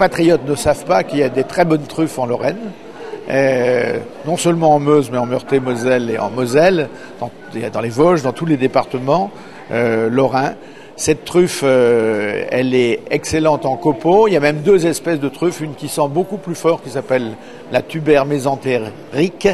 compatriotes ne savent pas qu'il y a des très bonnes truffes en Lorraine, non seulement en Meuse, mais en Meurthe-et-Moselle et en Moselle, dans les Vosges, dans tous les départements lorrains. Cette truffe, elle est excellente en copeaux. Il y a même 2 espèces de truffes, une qui sent beaucoup plus fort, qui s'appelle la Tuber mésentérique,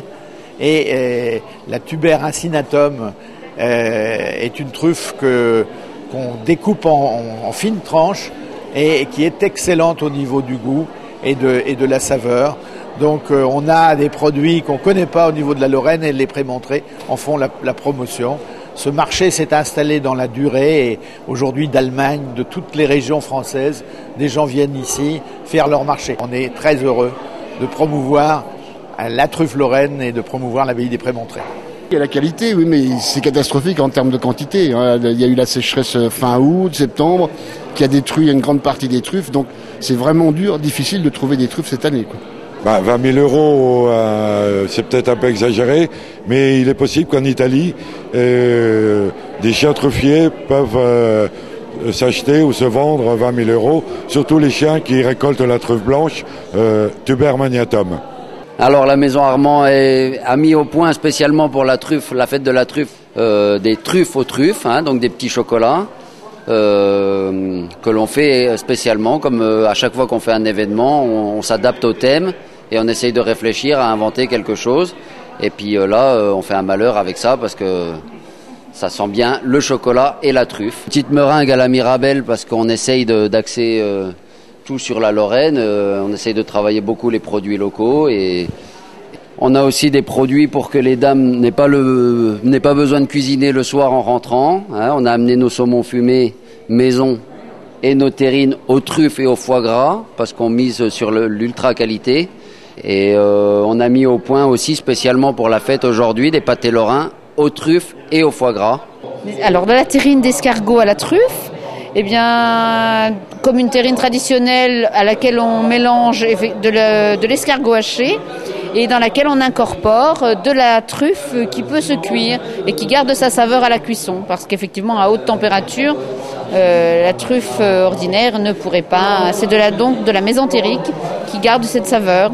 et la Tuber incinatum est une truffe qu'on découpe en fines tranches et qui est excellente au niveau du goût et de la saveur. Donc on a des produits qu'on ne connaît pas au niveau de la Lorraine et les Prémontrés en font la promotion. Ce marché s'est installé dans la durée et aujourd'hui d'Allemagne, de toutes les régions françaises, des gens viennent ici faire leur marché. On est très heureux de promouvoir la truffe lorraine et de promouvoir l'abbaye des Prémontrés. Il y a la qualité, oui, mais c'est catastrophique en termes de quantité. Il y a eu la sécheresse fin août, septembre, qui a détruit une grande partie des truffes. Donc c'est vraiment difficile de trouver des truffes cette année, quoi. 20 000 euros, c'est peut-être un peu exagéré, mais il est possible qu'en Italie, des chiens truffiers peuvent s'acheter ou se vendre 20 000 euros, surtout les chiens qui récoltent la truffe blanche, Tuber magnatum. Alors la maison Armand a mis au point spécialement pour la truffe, la fête de la truffe, des truffes aux truffes, donc des petits chocolats que l'on fait spécialement, comme à chaque fois qu'on fait un événement, on s'adapte au thème et on essaye de réfléchir à inventer quelque chose. Et puis là, on fait un malheur avec ça parce que ça sent bien le chocolat et la truffe. Petite meringue à la Mirabelle parce qu'on essaye d'axer tout sur la Lorraine. On essaye de travailler beaucoup les produits locaux et on a aussi des produits pour que les dames n'aient pas besoin de cuisiner le soir en rentrant. On a amené nos saumons fumés maison et nos terrines aux truffes et au foie gras parce qu'on mise sur l'ultra qualité. Et on a mis au point aussi spécialement pour la fête aujourd'hui des pâtés lorrains aux truffes et au foie gras. Alors de la terrine d'escargot à la truffe, eh bien, comme une terrine traditionnelle à laquelle on mélange de l'escargot haché et dans laquelle on incorpore de la truffe qui peut se cuire et qui garde sa saveur à la cuisson. Parce qu'effectivement, à haute température, la truffe ordinaire ne pourrait pas. C'est donc de la mésentérique qui garde cette saveur.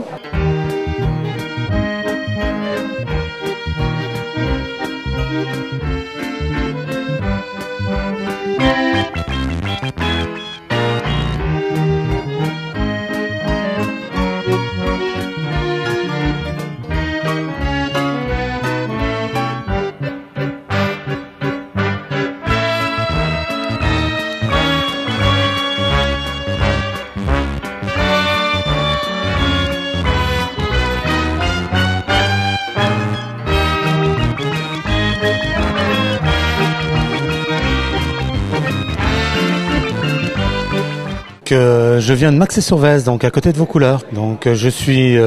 Je viens de Maxey-sur-Vèze, donc à côté de Vaucouleurs. Donc je suis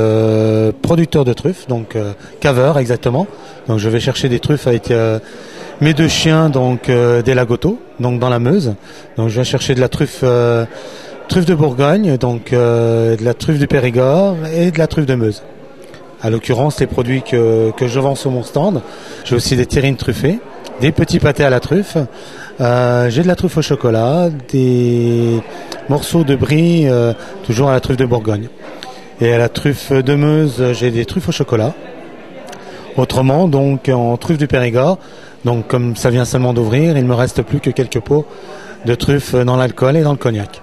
producteur de truffes, donc caveur exactement. Donc je vais chercher des truffes avec mes 2 chiens, donc des Lagotto, donc dans la Meuse. Donc je vais chercher de la truffe de Bourgogne, donc de la truffe du Périgord et de la truffe de Meuse. À l'occurrence, les produits que je vends sur mon stand. J'ai aussi des terrines truffées, des petits pâtés à la truffe. J'ai de la truffe au chocolat, des morceaux de brie, toujours à la truffe de Bourgogne. Et à la truffe de Meuse, j'ai des truffes au chocolat. Autrement, donc en truffe du Périgord, donc comme ça vient seulement d'ouvrir, il ne me reste plus que quelques pots de truffes dans l'alcool et dans le cognac.